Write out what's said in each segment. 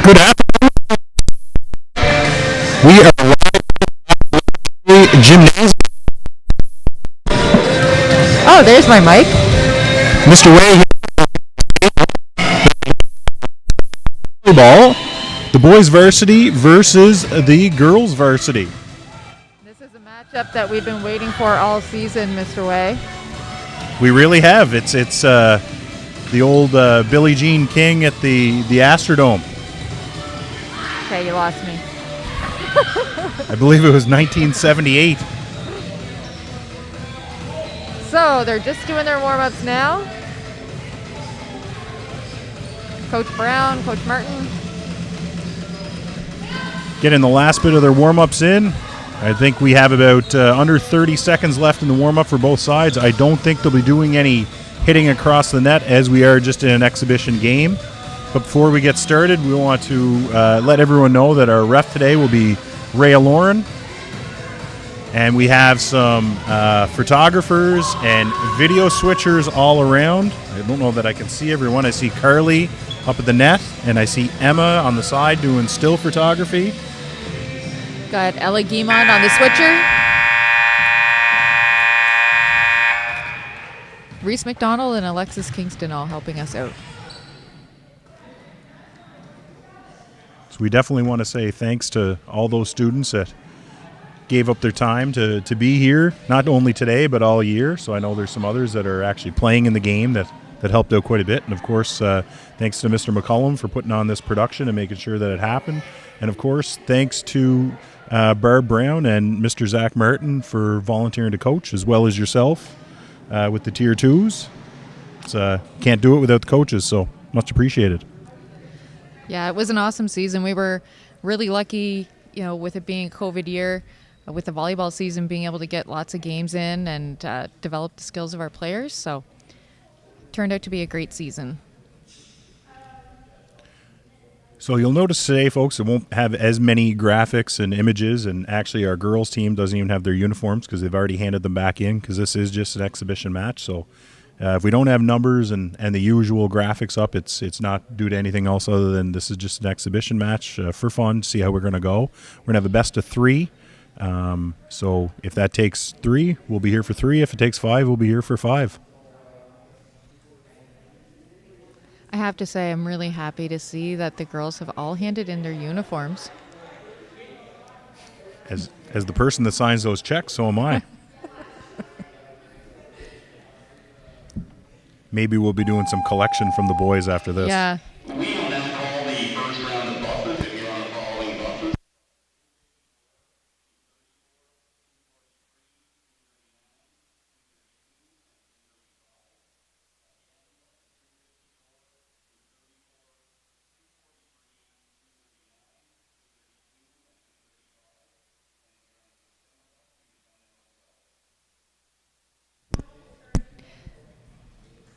Good afternoon. We are live at gymnasium. Oh, there's my mic. Mr. Way, volleyball, the boys varsity versus the girls varsity. This is a matchup that we've been waiting for all season, Mr. Way. We really have. It's the old Billie Jean King at the Astrodome. Okay, you lost me. I believe it was 1978. So they're just doing their warm-ups now. Coach Brown, Coach Martin. Getting the last bit of their warm-ups in. I think we have about under 30 seconds left in the warm-up for both sides. I don't think they'll be doing any hitting across the net as we are just in an exhibition game. But before we get started, we want to let everyone know that our ref today will be Ray Lauren. And we have some photographers and video switchers all around. I don't know that I can see everyone. I see Carly up at the net, and I see Emma on the side doing still photography. Got Ella Guimond on the switcher. Reese McDonald and Alexis Kingston all helping us out. So we definitely want to say thanks to all those students that gave up their time to be here, not only today, but all year. So I know there's some others that are actually playing in the game that helped out quite a bit. And, of course, thanks to Mr. McCullum for putting on this production and making sure that it happened. And, of course, thanks to Barb Brown and Mr. Zach Martin for volunteering to coach, as well as yourself with the Tier 2s. Can't do it without the coaches, so much appreciated. Yeah, it was an awesome season. We were really lucky, with it being a COVID year, with the volleyball season being able to get lots of games in and develop the skills of our players. So it turned out to be a great season. So you'll notice today, folks, it won't have as many graphics and images, and actually our girls team doesn't even have their uniforms because they've already handed them back in because this is just an exhibition match. So if we don't have numbers and the usual graphics up, it's not due to anything else other than this is just an exhibition match for fun, see how we're going to go. We're going to have a best of 3. So if that takes 3, we'll be here for 3. If it takes 5, we'll be here for 5. I have to say I'm really happy to see that the girls have all handed in their uniforms. As the person that signs those checks, so am I. Maybe we'll be doing some collection from the boys after this. Yeah. We will now call the first round of buffers if you're on the following buffers.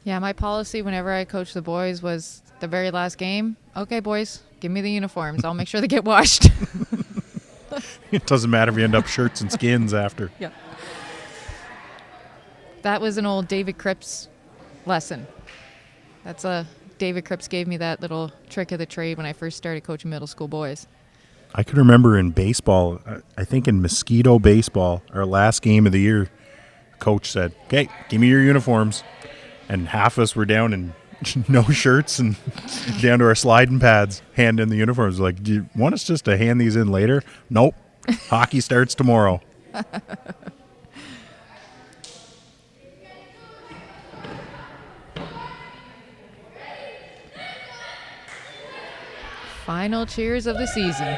Yeah, my policy whenever I coach the boys was the very last game. Okay, boys, give me the uniforms. I'll make sure they get washed. It doesn't matter if you end up shirts and skins after. Yeah. That was an old David Cripps lesson. David Cripps gave me that little trick of the trade when I first started coaching middle school boys. I could remember in baseball, I think in Mosquito baseball, our last game of the year, coach said, okay, give me your uniforms. And half of us were down in no shirts and down to our sliding pads, handing the uniforms. Like, do you want us just to hand these in later? Nope. Hockey starts tomorrow. Final cheers of the season.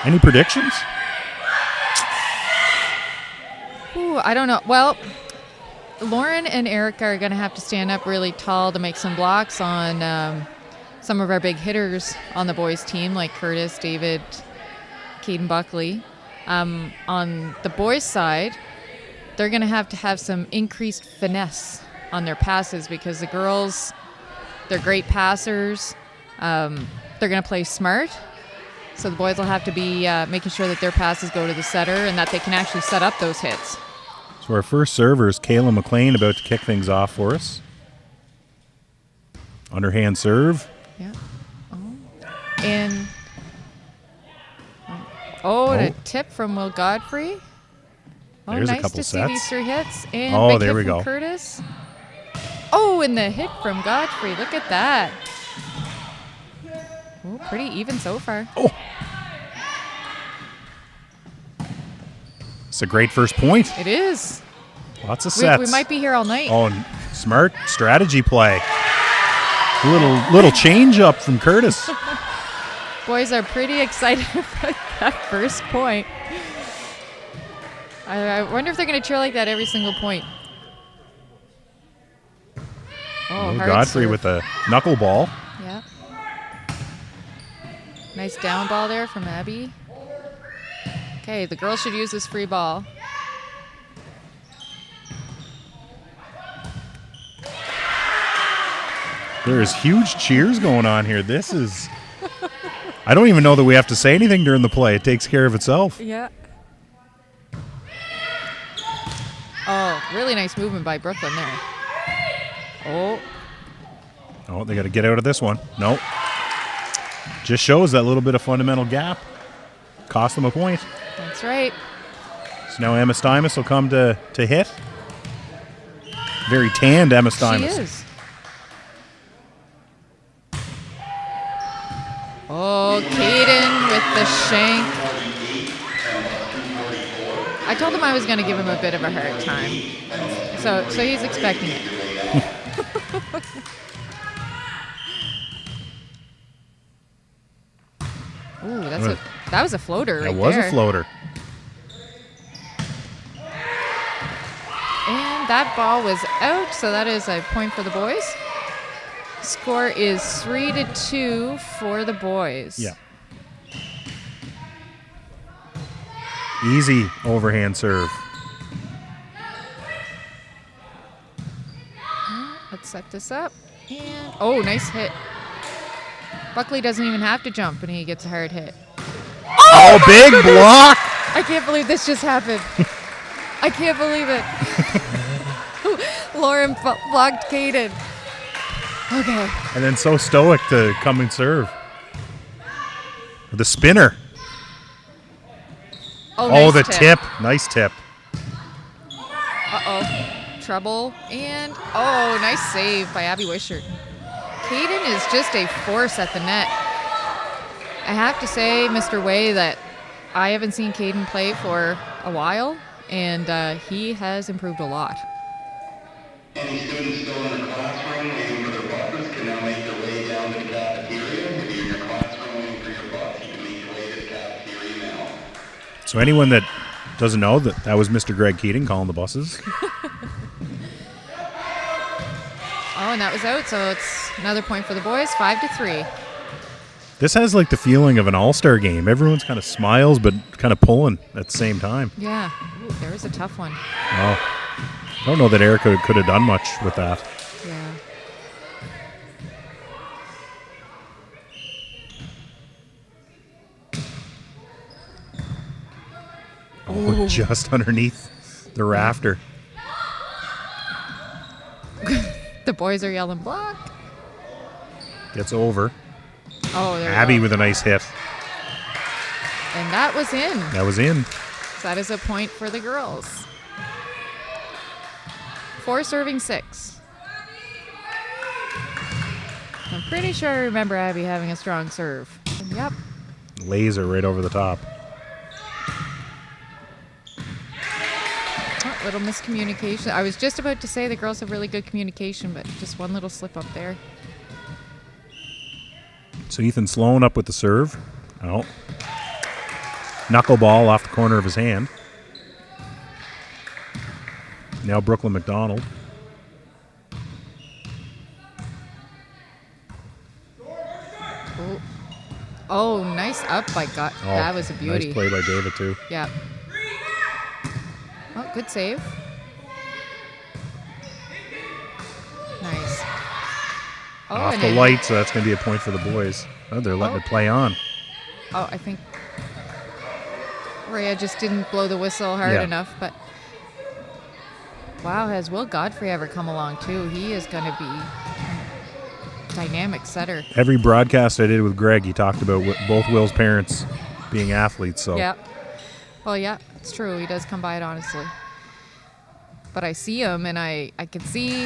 Any predictions? Ooh, I don't know. Well, Lauren and Eric are going to have to stand up really tall to make some blocks on some of our big hitters on the boys' team, like Curtis, David, Caden Buckley. On the boys' side, they're going to have some increased finesse on their passes because the girls, they're great passers. They're going to play smart. So the boys will have to be making sure that their passes go to the setter and that they can actually set up those hits. So our first server is Kayla McLean about to kick things off for us. Underhand serve. Yeah. Oh. And and a tip from Will Godfrey. Oh, There's a nice couple to see sets. these 3 hits. And Oh, big there hit we from go. Curtis. Oh, and the hit from Godfrey. Look at that. Oh, pretty even so far. Oh. It's a great first point. It is. Lots of We sets. might be here all night. Oh, and smart strategy play. Little change up from Curtis. Boys are pretty excited about that first point. I wonder if they're going to cheer like that every single point. Oh, hard Godfrey serve. with a knuckleball. Yeah. Nice down ball there from Abby. Okay, the girls should use this free ball. There's huge cheers going on here. This is... I don't even know that we have to say anything during the play. It takes care of itself. Yeah. Oh, really nice movement by Brooklyn there. Oh, they got to get out of this one. Nope. Just shows that little bit of fundamental gap. Cost them a point. That's right. So now Emma Stymus will come to hit. Very tanned Emma Stymus. She is. Oh, Caden with the shank. I told him I was going to give him a bit of a hard time. So he's expecting it. Ooh, that was a floater right there. That was a floater. And that ball was out, so that is a point for the boys. Score is 3-2 for the boys. Yeah. Easy overhand serve. Let's set this up. And oh, nice hit. Buckley doesn't even have to jump, and he gets a hard hit. Oh, big block! I can't believe this just happened. I can't believe it. Lauren blocked Caden. Okay. And then so stoic to come and serve. The spinner. Oh, Oh, nice the tip. Nice tip. Uh-oh. Trouble. And, oh, nice save by Abby Wishart. Caden is just a force at the net. I have to say, Mr. Way, that I haven't seen Caden play for a while, and he has improved a lot. Any students still in the classroom waiting for their buses can now make their way down to the cafeteria. If you're in your classroom waiting for your bus, you can make your way to the cafeteria now. So anyone that doesn't know, that was Mr. Greg Keating calling the buses. Oh, and that was out, so it's another point for the boys, 5-3. This has like the feeling of an all-star game. Everyone's kind of smiles, but kind of pulling at the same time. Yeah. Ooh, there was a tough one. Oh, I don't know that Erica could have done much with that. Yeah. Oh, just underneath the rafter. The boys are yelling block. Gets over. Oh, there Abby we go. with a nice hit. And that was in. That was in. That is a point for the girls. 4 serving 6. I'm pretty sure I remember Abby having a strong serve. Yep. Laser right over the top. Oh, little miscommunication. I was just about to say the girls have really good communication, but just one little slip up there. So Ethan Sloan up with the serve. Oh. Knuckleball off the corner of his hand. Now Brooklyn McDonald. Oh, nice up by God. Oh, That was a beauty. Nice play by David, too. Yeah. Oh, good save. Nice. Oh, Off and the it- light, so that's going to be a point for the boys. Oh, they're letting it play on. Oh, I think Rhea just didn't blow the whistle hard Yeah. enough, but wow, has Will Godfrey ever come along too? He is going to be dynamic setter. Every broadcast I did with Greg, he talked about both Will's parents being athletes. So Yeah. Well, yeah, it's true. He does come by it honestly. But I see him, and I can see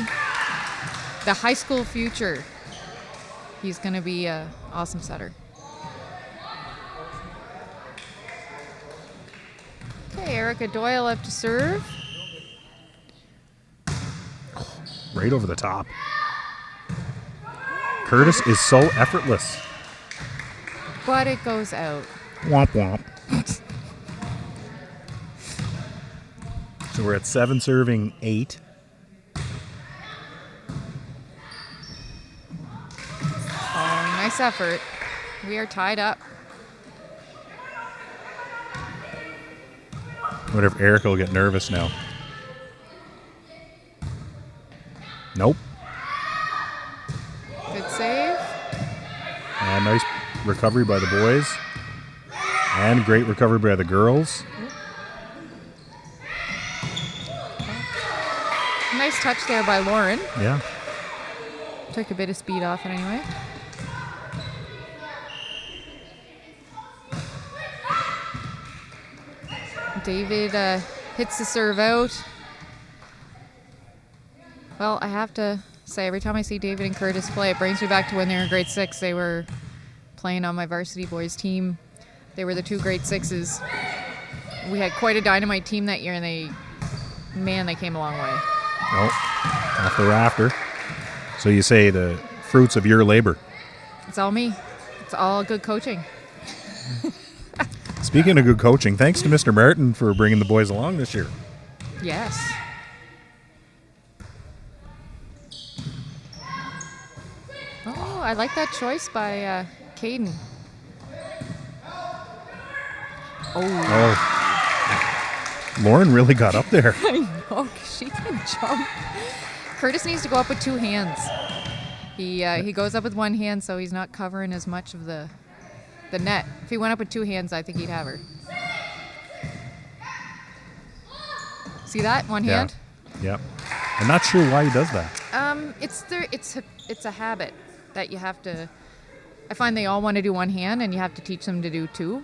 the high school future. He's going to be an awesome setter. Okay, Erica Doyle up to serve. right over the top. Curtis is so effortless. But it goes out. Womp womp. So we're at 7 serving 8. Oh, nice effort. We are tied up. I wonder if Erica will get nervous now. Nope. Good save. And nice recovery by the boys. And great recovery by the girls. Nice touch there by Lauren. Yeah. Took a bit of speed off it anyway. David hits the serve out. Well, I have to say, every time I see David and Curtis play, it brings me back to when they were in grade 6. They were playing on my varsity boys team. They were the 2 grade 6s. We had quite a dynamite team that year, and they came a long way. Oh, off the rafter. So you say the fruits of your labor. It's all me. It's all good coaching. Speaking of good coaching, thanks to Mr. Martin for bringing the boys along this year. Yes. Oh, I like that choice by Caden. Oh. Lauren really got up there. I know, 'cause she can jump. Curtis needs to go up with 2 hands. He goes up with 1 hand, so he's not covering as much of the net. If he went up with 2 hands, I think he'd have her. See that? 1 hand? Yep. I'm not sure why he does that. It's a habit that you have to. I find they all want to do 1 hand, and you have to teach them to do 2.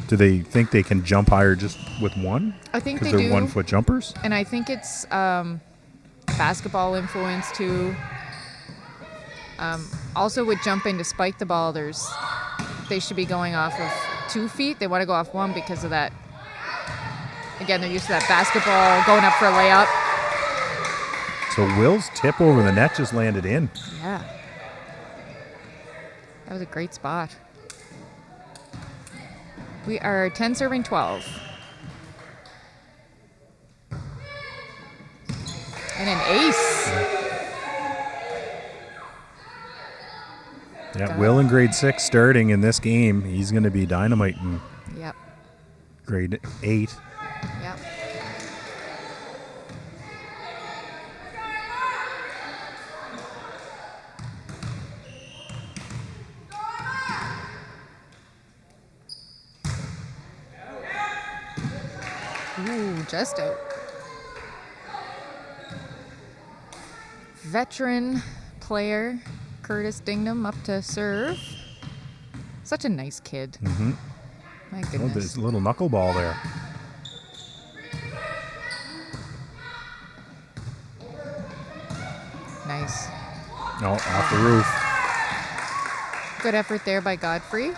Do they think they can jump higher just with 1? I think they Because do. they're 1-foot jumpers? And I think it's basketball influence too. Also with jumping to spike the ball, they should be going off of 2 feet. They want to go off 1 because of that. Again, they're used to that basketball going up for a layup. So Will's tip over the net just landed in. Yeah. That was a great spot. We are 10 serving 12. And an ace. Yeah, Will in grade 6 starting in this game. He's going to be dynamite in Yep. grade 8. Yep. Ooh, just out. Veteran player Curtis Dingham up to serve. Such a nice kid. Mm-hmm. My Oh, goodness. there's a little knuckleball there. Nice. Oh, off the roof. Good effort there by Godfrey.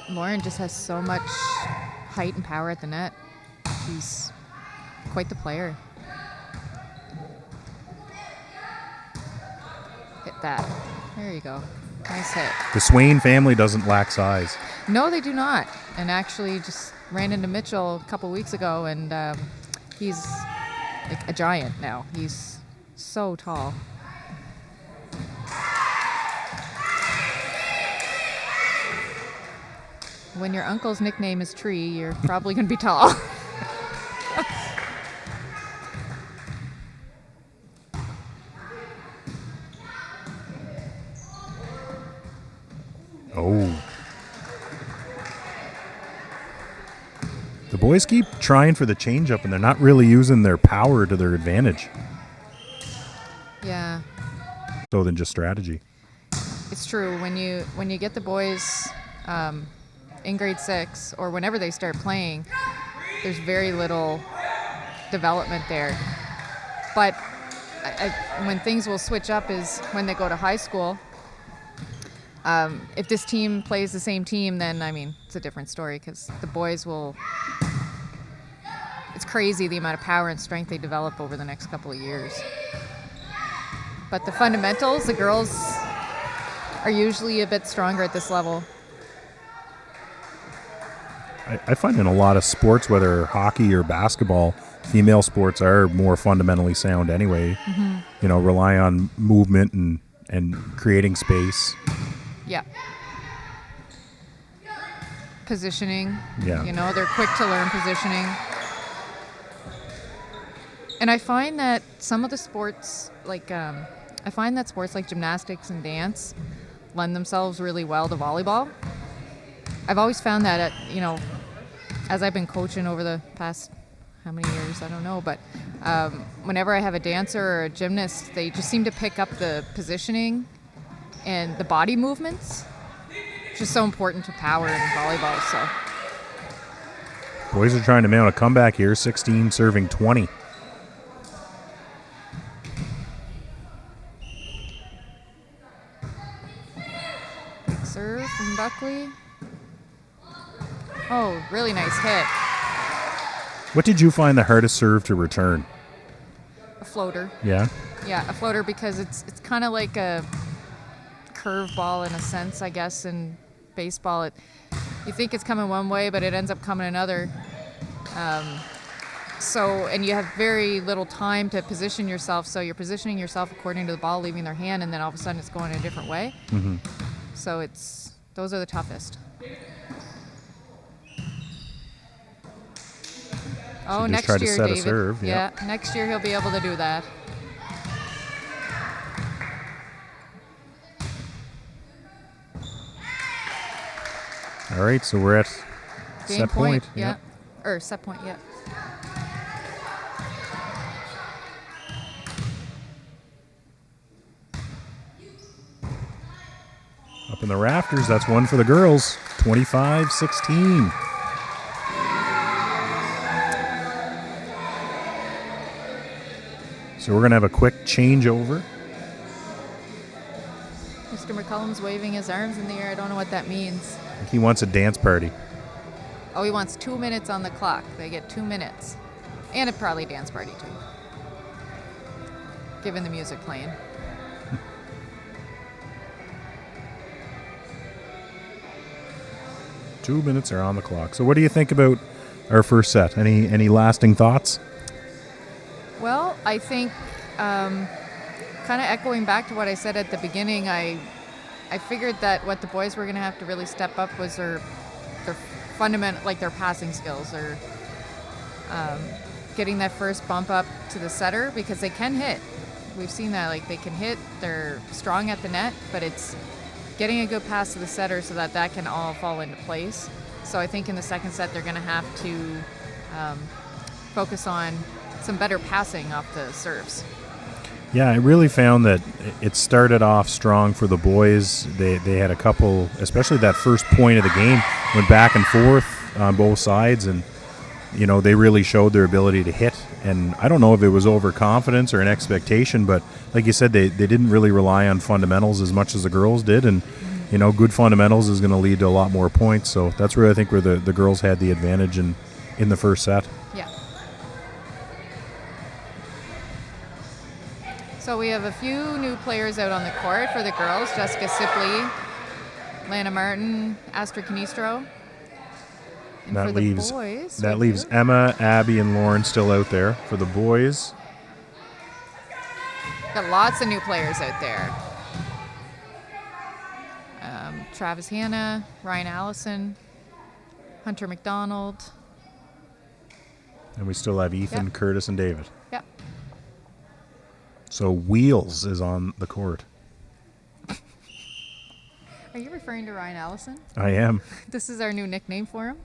Lauren just has so much height and power at the net. She's quite the player. Hit that. There you go. Nice hit. The Swain family doesn't lack size. No, they do not. And actually just ran into Mitchell a couple weeks ago, and he's like a giant now. He's so tall. When your uncle's nickname is Tree, you're probably going to be tall. Oh. The boys keep trying for the changeup, and they're not really using their power to their advantage. Yeah. So than just strategy. It's true. When you get the boys in grade 6 or whenever they start playing, there's very little development there. But when things will switch up is when they go to high school. If this team plays the same team, then, I mean, it's a different story because the boys will... It's crazy the amount of power and strength they develop over the next couple of years. But the fundamentals, the girls are usually a bit stronger at this level. I find in a lot of sports, whether hockey or basketball, female sports are more fundamentally sound anyway. Mm-hmm. You know, rely on movement and creating space. Yeah. Positioning. Yeah. You know, they're quick to learn positioning. And I find that some of the sports, like, I find that sports like gymnastics and dance lend themselves really well to volleyball. I've always found that, as I've been coaching over the past, how many years, I don't know, but whenever I have a dancer or a gymnast, they just seem to pick up the positioning and the body movements. It's just so important to power in volleyball, so. Boys are trying to mount a comeback here, 16 serving 20. Serve from Buckley. Oh, really nice hit. What did you find the hardest serve to return? A floater. Yeah? Yeah, a floater because it's kind of like a curveball in a sense, I guess, in baseball. You think it's coming one way, but it ends up coming another. And you have very little time to position yourself, so you're positioning yourself according to the ball leaving their hand, and then all of a sudden it's going a different way. Mm-hmm. So those are the toughest. Oh, next year, set David. A serve. Yeah, next year he'll be able to do that. All right, so we're at Game set point. Yeah. Yep. Or set point, yeah. Up in the rafters, that's one for the girls, 25-16. So we're going to have a quick changeover. Mr. McCullum's waving his arms in the air. I don't know what that means. He wants a dance party. Oh, he wants 2 minutes on the clock. They get 2 minutes. And a probably dance party, too. Given the music playing. Two minutes are on the clock. So what do you think about our first set? Any lasting thoughts? Well, I think kind of echoing back to what I said at the beginning, I figured that what the boys were going to have to really step up was their fundamental, like their passing skills, or getting that first bump up to the setter, because they can hit. We've seen that, like they can hit, they're strong at the net, but it's getting a good pass to the setter so that can all fall into place. So I think in the second set they're going to have to focus on some better passing off the serves. Yeah, I really found that it started off strong for the boys. They had a couple, especially that first point of the game, went back and forth on both sides, and they really showed their ability to hit. And I don't know if it was overconfidence or an expectation, but like you said, they didn't really rely on fundamentals as much as the girls did. And, good fundamentals is going to lead to a lot more points. So that's where I think where the girls had the advantage in the first set. Yeah. So we have a few new players out on the court for the girls. Jessica Sipley, Lana Martin, Astrid Canistro. And that for leaves the boys, that leaves Emma, Abby, and Lauren still out there for the boys. Got lots of new players out there. Travis Hanna, Ryan Allison, Hunter McDonald. And we still have Ethan, Yep. Curtis, and David. Yep. So Wheels is on the court. Are you referring to Ryan Allison? I am. This is our new nickname for him.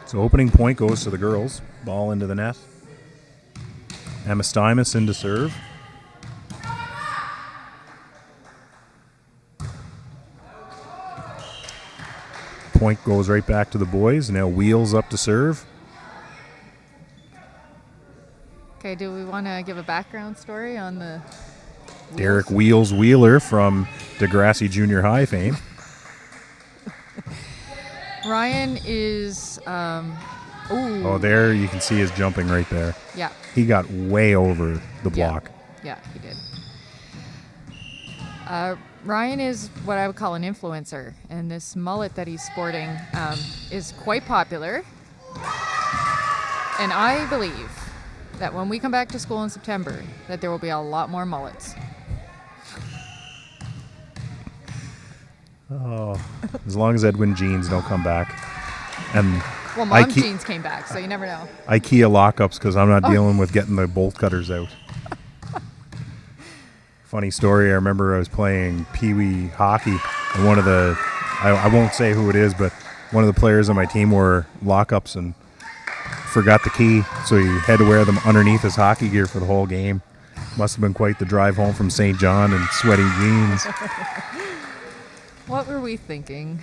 So opening point goes to the girls. Ball into the net. Emma Stymus in to serve. Point goes right back to the boys. Now Wheels up to serve. Okay, do we want to give a background story on the Derek Wheels Wheeler from Degrassi Junior High fame. Ryan is, Oh, there you can see his jumping right there. yeah, He got way over the block. yeah, he did. Ryan is what I would call an influencer, and this mullet that he's sporting is quite popular. And I believe that when we come back to school in September, that there will be a lot more mullets. Oh, as long as Edwin jeans don't come back. And Well, mom jeans came back, so you never know. IKEA lockups because I'm not dealing with getting the bolt cutters out. Funny story, I remember I was playing Pee-wee hockey, and one of the, I won't say who it is, but one of the players on my team wore lockups and forgot the key, so he had to wear them underneath his hockey gear for the whole game. Must have been quite the drive home from St. John in sweaty jeans. What were we thinking?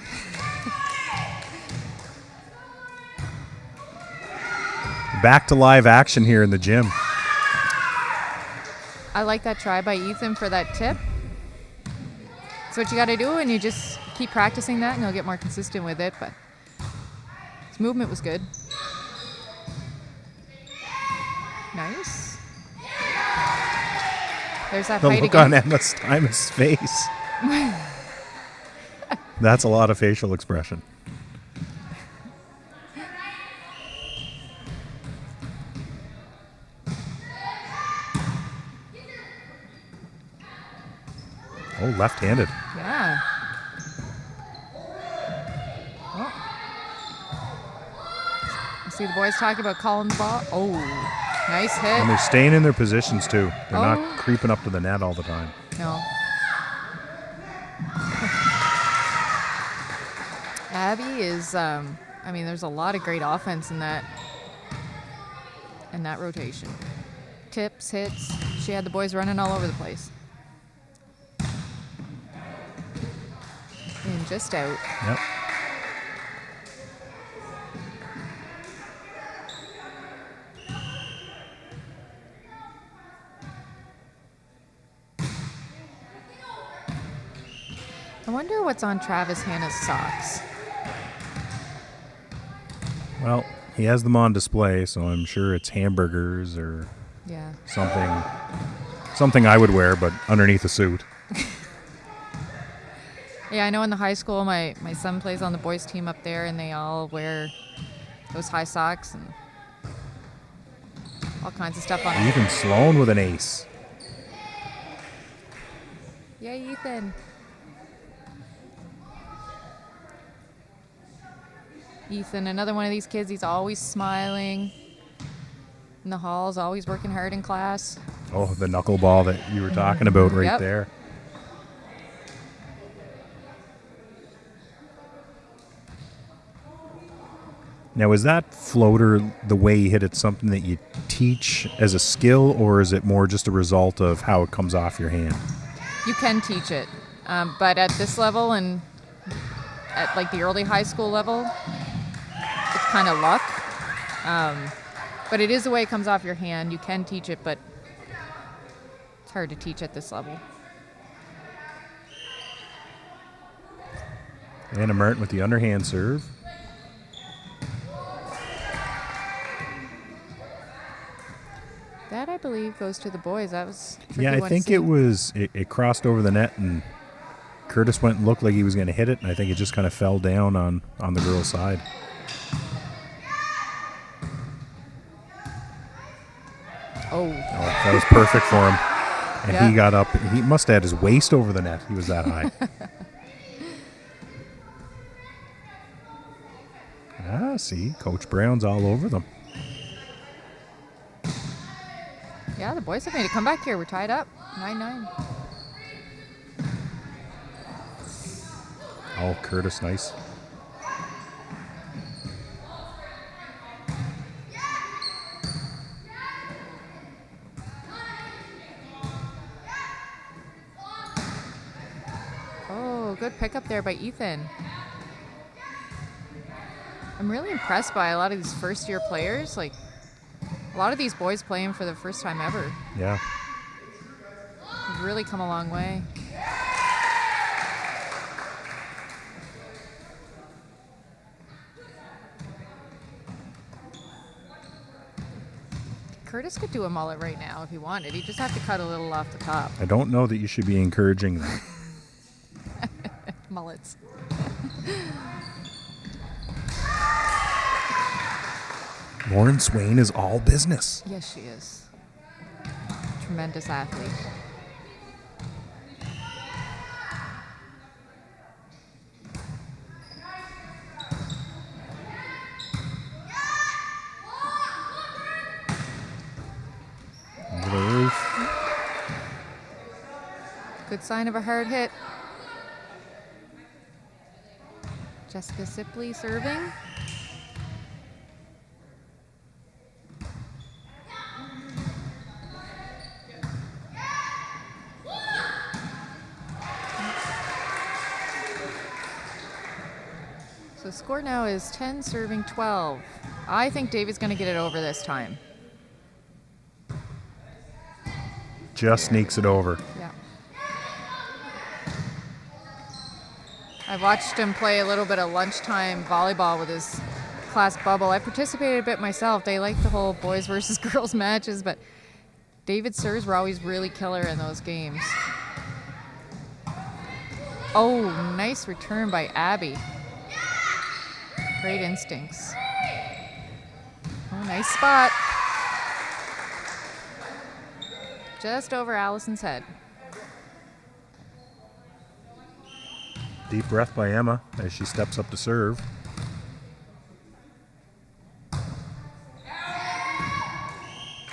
Back to live action here in the gym. I like that try by Ethan for that tip. That's what you got to do, and you just keep practicing that, and you'll get more consistent with it. But his movement was good. Nice. There's that The fight look again. on Emma Stymus' face. That's a lot of facial expression. Oh, left-handed. Yeah. Oh. You see the boys talking about calling the ball. Oh, nice hit. And they're staying in their positions, too. They're Oh. not creeping up to the net all the time. No. Abby is, I mean, there's a lot of great offense in that rotation. Tips, hits. She had the boys running all over the place. And just out. Yep. I wonder what's on Travis Hanna's socks. Well, he has them on display, so I'm sure it's hamburgers or Yeah. something I would wear, but underneath a suit. Yeah, I know in the high school, my son plays on the boys team up there, and they all wear those high socks and all kinds of stuff on them. Even Sloan with an ace. Yeah, Ethan. Ethan, another one of these kids, he's always smiling in the halls, always working hard in class. Oh, the knuckleball that you were talking about right Yep. there. Now, is that floater, the way you hit it, something that you teach as a skill, or is it more just a result of how it comes off your hand? You can teach it, but at this level and at like the early high school level, it's kind of luck. But it is the way it comes off your hand. You can teach it, but it's hard to teach at this level. Anna Martin with the underhand serve. That, I believe, goes to the boys. That was a tricky Yeah, I one to think see. it crossed over the net, and Curtis went and looked like he was going to hit it, and I think it just kind of fell down on the girl's side. Oh, That was perfect for him. And Yeah. he got up. He must have had his waist over the net. He was that high. See, Coach Brown's all over them. yeah, the boys have made a comeback here. We're tied up, 9-9. Oh, Curtis, nice. good pickup there by Ethan. I'm really impressed by a lot of these first-year players. Like, a lot of these boys playing for the first time ever. Yeah. They've really come a long way. Curtis could do a mullet right now if he wanted. He'd just have to cut a little off the top. I don't know that you should be encouraging that. Mullets. Lauren Swain is all business. Yes, she is. Tremendous athlete. Over the roof. Good sign of a hard hit. Jessica Sipley serving. So score now is 10 serving 12. I think David's going to get it over this time. Just sneaks it over. Yeah. I watched him play a little bit of lunchtime volleyball with his class bubble. I participated a bit myself. They like the whole boys versus girls matches, but David's serves were always really killer in those games. Oh, nice return by Abby. Great instincts. Oh, nice spot. Just over Allison's head. Deep breath by Emma as she steps up to serve.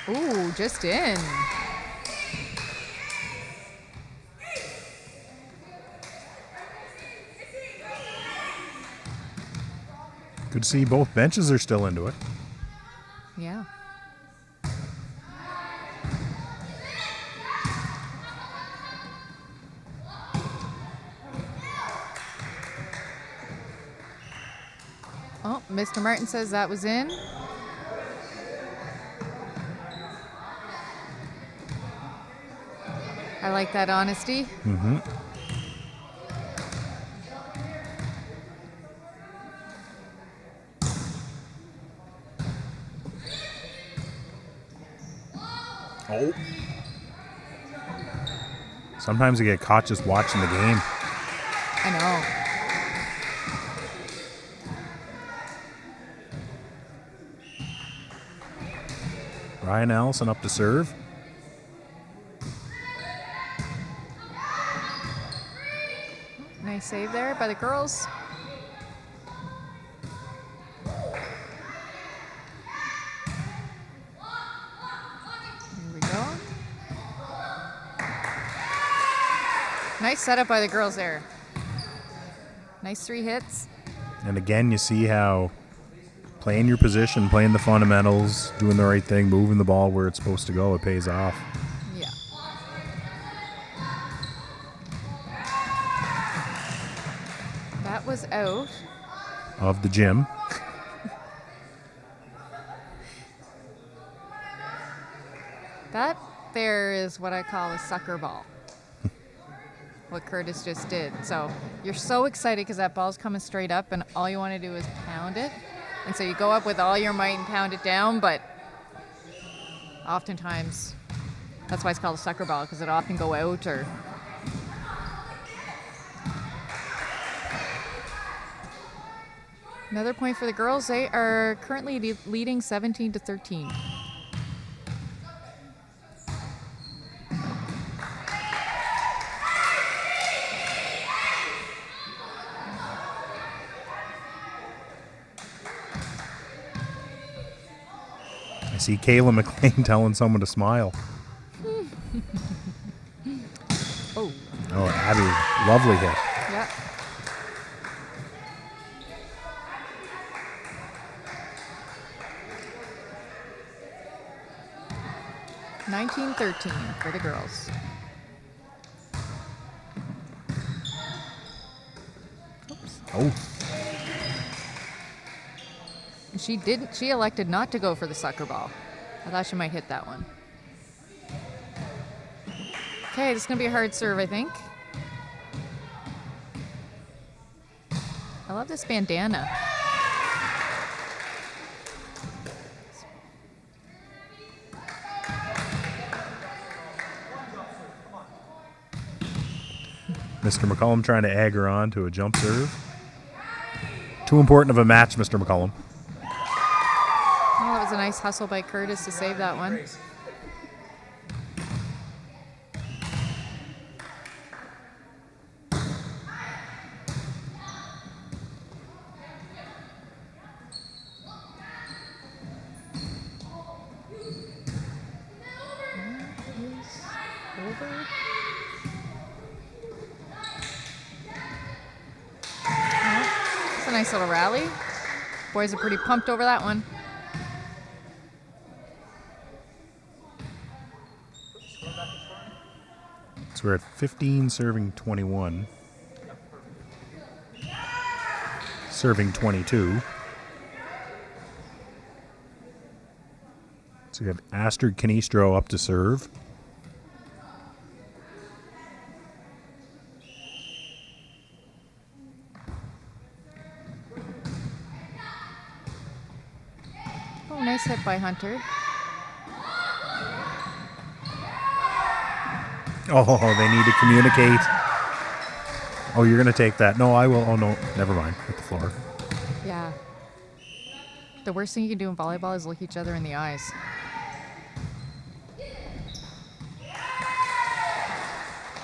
Ooh, just in. Good to see both benches are still into it. Yeah. Oh, Mr. Martin says that was in. I like that honesty. Mm-hmm. Oh. Sometimes I get caught just watching the game. I know. Ryan Allison up to serve. Nice save there by the girls. Here we go. Nice setup by the girls there. Nice 3 hits. And again, you see how playing your position, playing the fundamentals, doing the right thing, moving the ball where it's supposed to go, it pays off. Yeah. That was out. Of the gym. That there is what I call a sucker ball. What Curtis just did. So you're so excited because that ball's coming straight up and all you want to do is pound it. And so you go up with all your might and pound it down, but oftentimes that's why it's called a sucker ball, because it often go out or... Another point for the girls. They are currently leading 17-13. I see Kayla McLean telling someone to smile. Oh. Oh, Abby, lovely hit. Yeah. (19-13) for the girls. Oh, She elected not to go for the sucker ball. I thought she might hit that one. Okay, this is going to be a hard serve, I think. I love this bandana. Mr. McCollum trying to egg her on to a jump serve. Too important of a match, Mr. McCollum. Oh, that was a nice hustle by Curtis to save that one. Over. It's a nice little rally. Boys are pretty pumped over that one. So we're at 15, serving 21. Serving 22. So we have Astrid Canistro up to serve. Oh, nice hit by Hunter. Oh, they need to communicate. Oh, you're going to take that. No, I will. Oh, no. Never mind. Hit the floor. Yeah. The worst thing you can do in volleyball is look each other in the eyes.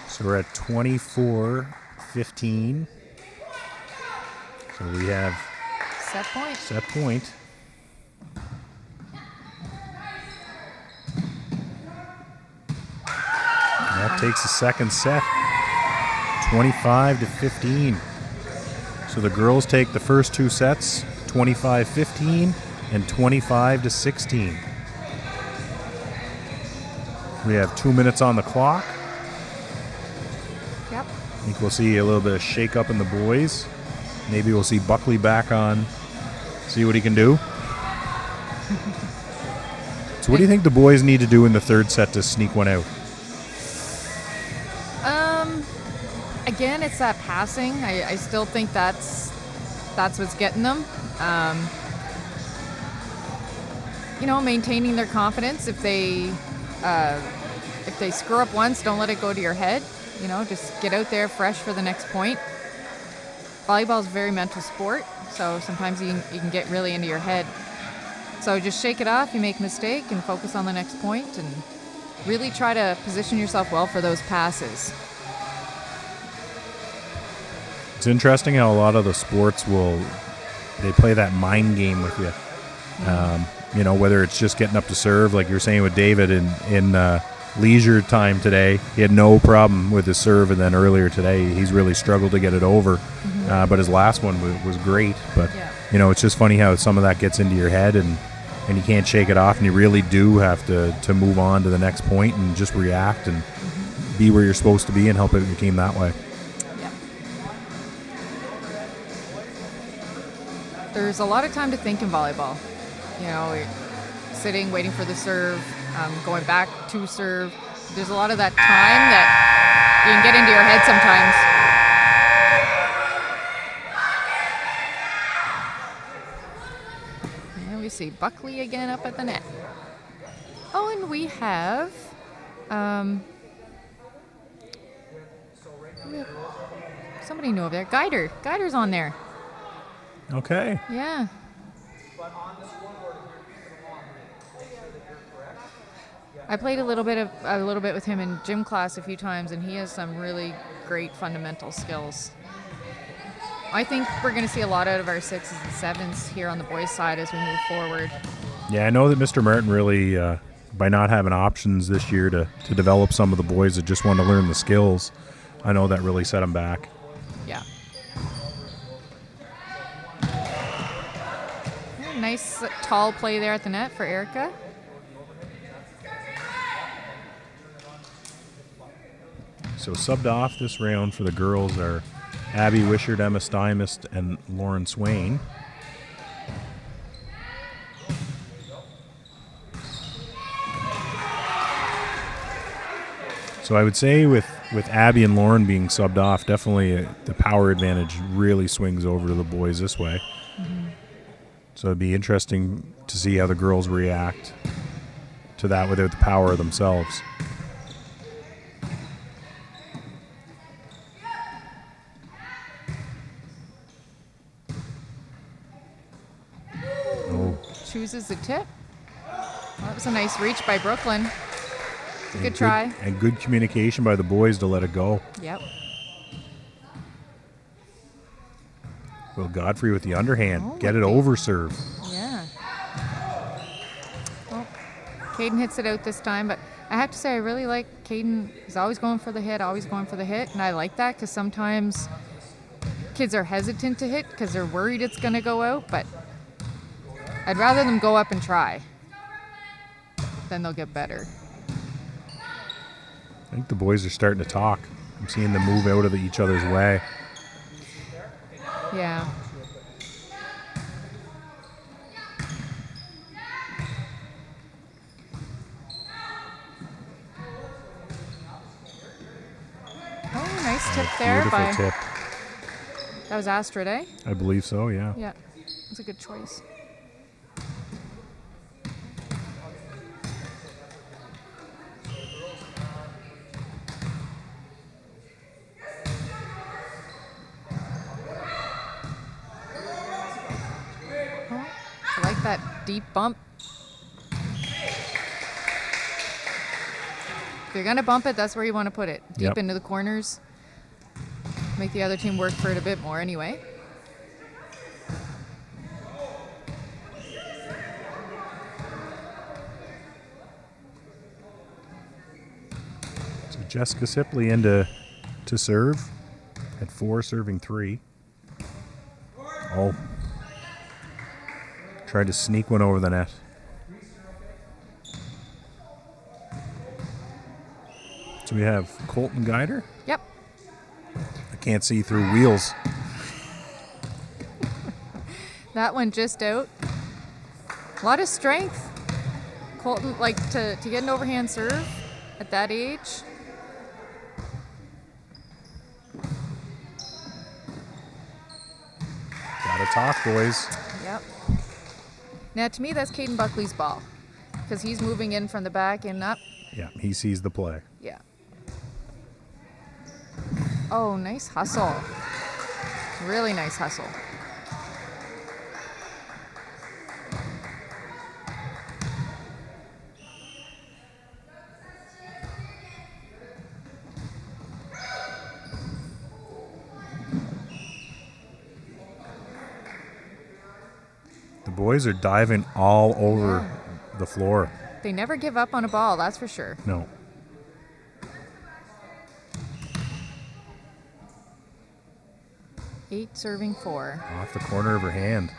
So we're at 24-15. So we have Set point. set point. That takes the second set. 25-15. So the girls take the first two sets, 25-15 and 25-16. We have 2 minutes on the clock. Yep. I think we'll see a little bit of shake-up in the boys. Maybe we'll see Buckley back on, see what he can do. So what do you think the boys need to do in the third set to sneak one out? Again, it's that passing. I still think that's what's getting them. Maintaining their confidence. If they screw up once, don't let it go to your head. Just get out there fresh for the next point. Volleyball is a very mental sport, so sometimes you can get really into your head. So just shake it off. You make a mistake and focus on the next point, and really try to position yourself well for those passes. It's interesting how a lot of the sports they play that mind game with you. Whether it's just getting up to serve, like you're saying with David in leisure time today, he had no problem with his serve, and then earlier today he's really struggled to get it over. But his last one was great. But it's just funny how some of that gets into your head, and you can't shake it off, and you really do have to move on to the next point and just react and be where you're supposed to be and help it your team that way. There's a lot of time to think in volleyball. Sitting, waiting for the serve, going back to serve. There's a lot of that time that you can get into your head sometimes. And we see Buckley again up at the net. Oh, and we have somebody new over there. Guider's on there. Okay. Yeah. I played a little bit with him in gym class a few times, and he has some really great fundamental skills. I think we're going to see a lot out of our 6s and 7s here on the boys' side as we move forward. Yeah, I know that Mr. Martin really, by not having options this year to develop some of the boys that just want to learn the skills, I know that really set him back. Yeah. Nice tall play there at the net for Erica. So subbed off this round for the girls are Abby Wishart, Emma Stymist, and Lauren Swain. So I would say with Abby and Lauren being subbed off, definitely the power advantage really swings over to the boys this way. Mm-hmm. So it'd be interesting to see how the girls react to that without the power themselves. Oh. Chooses the tip. Well, that was a nice reach by Brooklyn. Good try. And good communication by the boys to let it go. Yep. Will Godfrey with the underhand. Oh, Get it over serve. Yeah. Well, Caden hits it out this time, but I have to say I really like Caden. He's always going for the hit, and I like that because sometimes kids are hesitant to hit because they're worried it's going to go out, but I'd rather them go up and try. Then they'll get better. I think the boys are starting to talk. I'm seeing them move out of each other's way. Yeah. Oh, nice tip there Beautiful tip. That was Astrid, eh? I believe so, yeah. Yeah. That's a good choice. I like that deep bump. If you're going to bump it, that's where you want to put it. Deep into the corners. Make the other team work for it a bit more anyway. So Jessica Sipley into to serve at 4, serving 3. Oh. Tried to sneak one over the net. So we have Colton Guider. Yep. I can't see through wheels. That one just out. A lot of strength. Colton, like to get an overhand serve at that age. Gotta talk, boys. Yep. Now, to me, that's Caden Buckley's ball because he's moving in from the back and up. Yeah, he sees the play. Yeah. Oh, nice hustle. Really nice hustle. The boys are diving all over the floor. They never give up on a ball, that's for sure. No. Eight serving 4. Off the corner of her hand.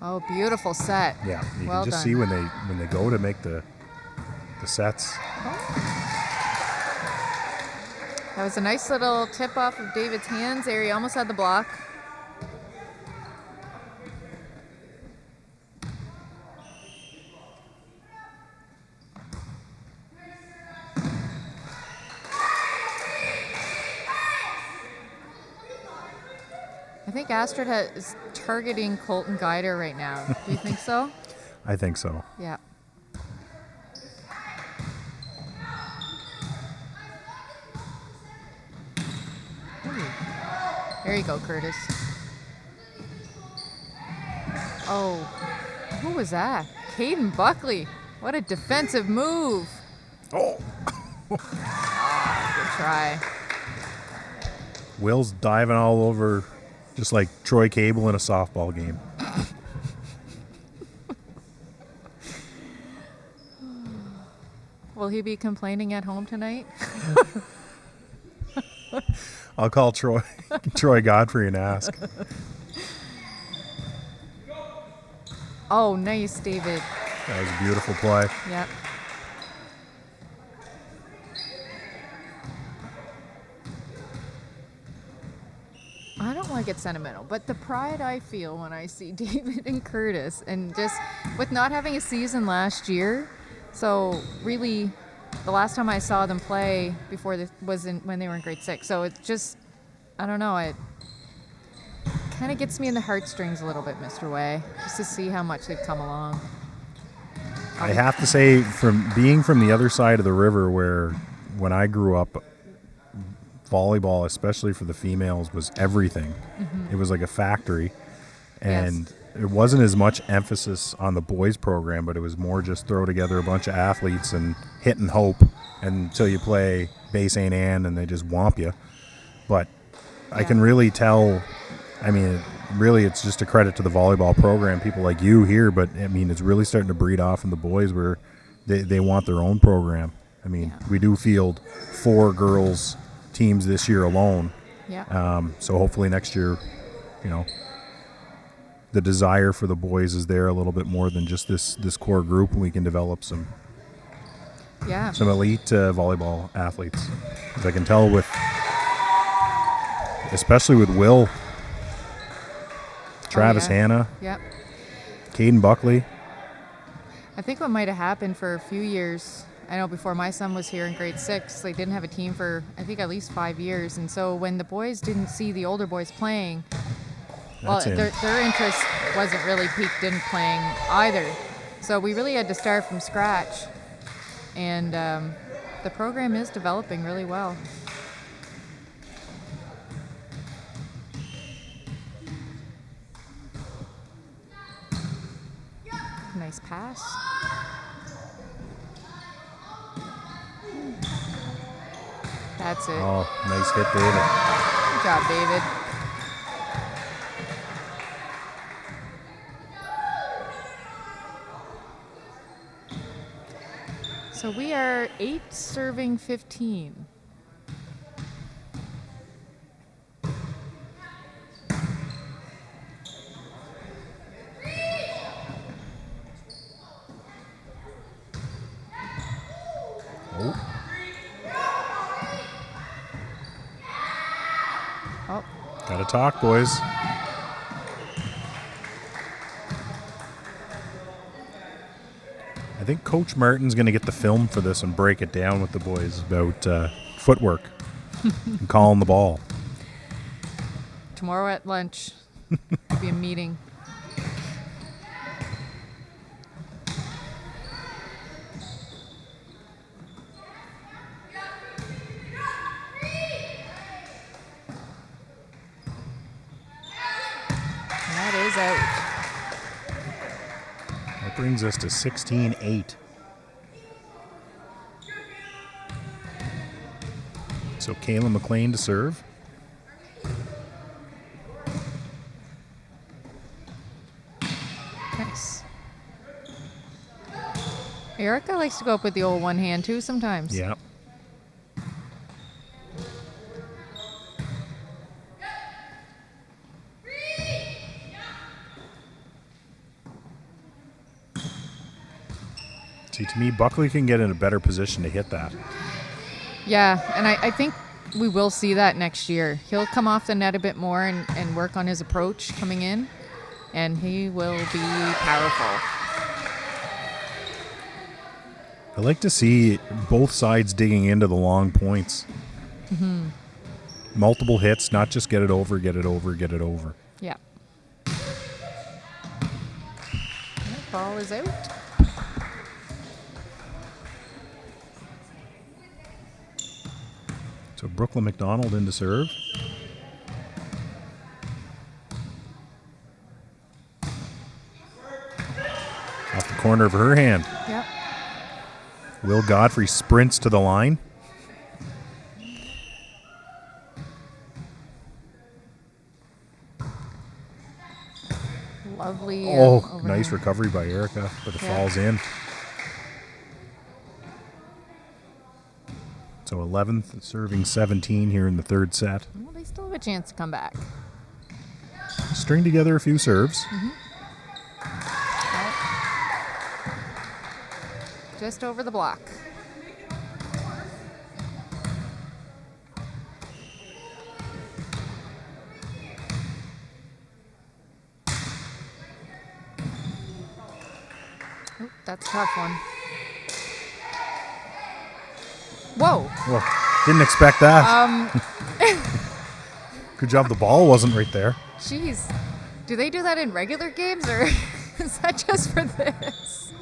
Oh, beautiful set. Yeah, you Well can just done. see when they go to make the sets. That was a nice little tip off of David's hands there. He almost had the block. I think Astrid is targeting Colton Guider right now. Do you think so? I think so. Yeah. There you go, Curtis. Oh, who was that? Caden Buckley. What a defensive move. Oh. Good try. Will's diving all over, just like Troy Cable in a softball game. Will he be complaining at home tonight? I'll call Troy Godfrey and ask. Oh, nice, David. That was a beautiful play. Yep. I don't want to get sentimental, but the pride I feel when I see David and Curtis, and just with not having a season last year, so really the last time I saw them play before this was when they were in grade 6. So it's just, I don't know, it kind of gets me in the heartstrings a little bit, Mr. Way, just to see how much they've come along. I have to say, from being from the other side of the river, where when I grew up, volleyball, especially for the females, was everything. It was like a factory, and it wasn't as much emphasis on the boys program, but it was more just throw together a bunch of athletes and hit and hope until you play base St. Anne and they just whomp you. But I can really tell, I mean, really it's just a credit to the volleyball program, people like you here, but I mean, it's really starting to breed off in the boys where they want their own program. I mean, we do field 4 girls teams this year alone. So hopefully next year, you know, the desire for the boys is there a little bit more than just this core group, and we can develop some elite volleyball athletes. As I can tell with, especially with Will, Travis Hanna, Caden Buckley. I think what might have happened for a few years, I know before my son was here in grade 6, they didn't have a team for, I think, at least 5 years. And so when the boys didn't see the older boys playing, their interest wasn't really peaked in playing either. So we really had to start from scratch. And the program is developing really well. Nice pass. That's it. Oh, nice hit, David. Good job, David. So we are 8 serving 15. Gotta talk, boys. I think Coach Martin's going to get the film for this and break it down with the boys about footwork and calling the ball. Tomorrow at lunch, there'll be a meeting. That brings us to 16-8. So Kayla McLean to serve. Nice. Erica likes to go up with the old one hand too sometimes. Yeah. See, to me, Buckley can get in a better position to hit that. Yeah, and I think we will see that next year. He'll come off the net a bit more and work on his approach coming in, and he will be powerful. I like to see both sides digging into the long points. Multiple hits, not just get it over, get it over, get it over. Yeah. That ball is out. So Brooklyn McDonald in to serve. Off the corner of her hand. Yep. Will Godfrey sprints to the line. Lovely. Nice recovery by Erica, but it falls in. So 11th serving 17 here in the third set. Well, they still have a chance to come back. String together a few serves. Just over the block. that's a tough one. Whoa. Well, didn't expect that. Good job the ball wasn't right there. Jeez. Do they do that in regular games, or is that just for this?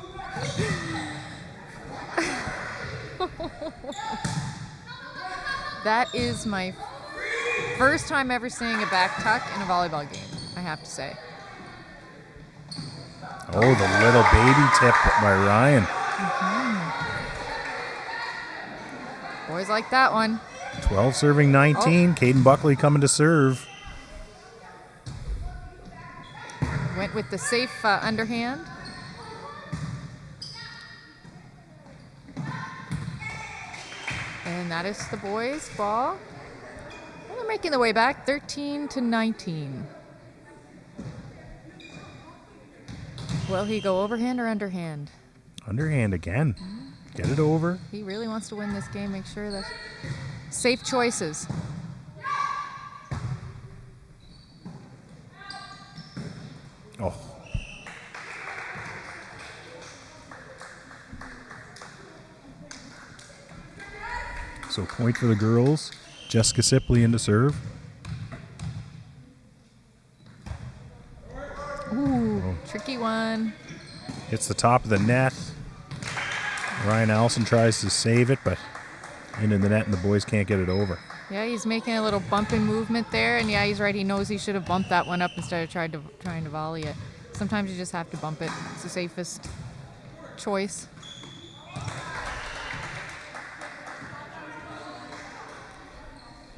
That is my first time ever seeing a back tuck in a volleyball game, I have to say. Oh, the little baby tip by Ryan. Boys like that one. 12 serving 19. Caden Buckley coming to serve. Went with the safe underhand. And that is the boys' ball. Well, they're making their way back, 13-19. Will he go overhand or underhand? Underhand again. Get it over. He really wants to win this game. Make sure that safe choices. Oh. So point for the girls. Jessica Sipley in to serve. Ooh, tricky one. Hits the top of the net. Ryan Allison tries to save it, but into the net, and the boys can't get it over. Yeah, he's making a little bumping movement there, and yeah, he's right. He knows he should have bumped that one up instead of trying to volley it. Sometimes you just have to bump it. It's the safest choice.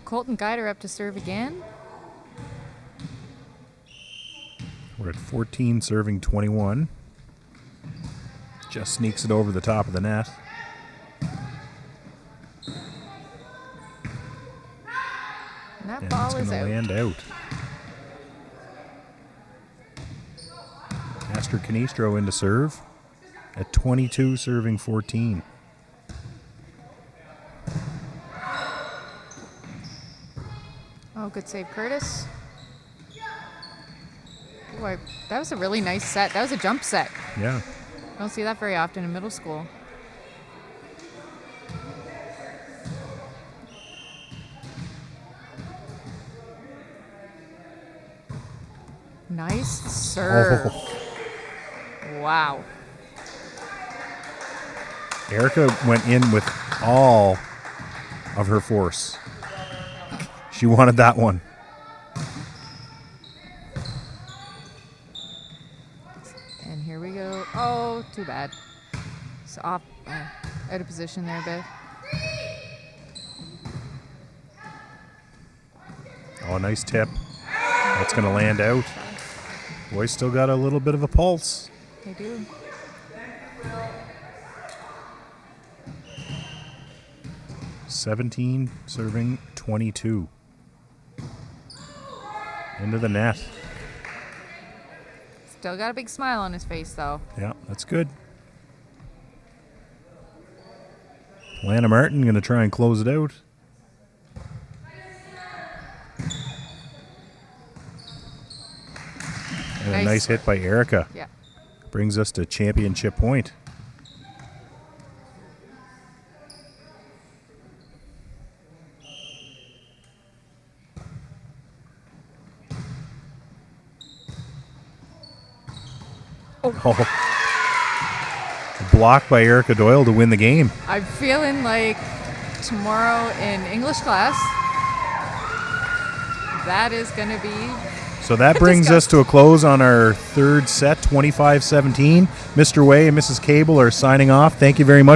Colton Guider up to serve again. We're at 14 serving 21. Just sneaks it over the top of the net. And that And ball it's is going to out. land out. Asker Canistro in to serve at 22 serving 14. Oh, good save, Curtis. Boy, that was a really nice set. That was a jump set. Yeah. Don't see that very often in middle school. Nice serve. Oh. Wow. Erica went in with all of her force. She wanted that one. And here we go. Oh, too bad. So off, out of position there a bit. Oh, nice tip. That's going to land out. Boys still got a little bit of a pulse. They do. $17 serving 22. Into the net. Still got a big smile on his face, though. Yeah, that's good. Lana Martin going to try and close it out. And a nice hit by Erica. Yeah. Brings us to championship point. Oh. Block by Erica Doyle to win the game. I'm feeling like tomorrow in English class, that is going to be... So that brings us to a close on our third set, 25-17. Mr. Way and Mrs. Cable are signing off. Thank you very much.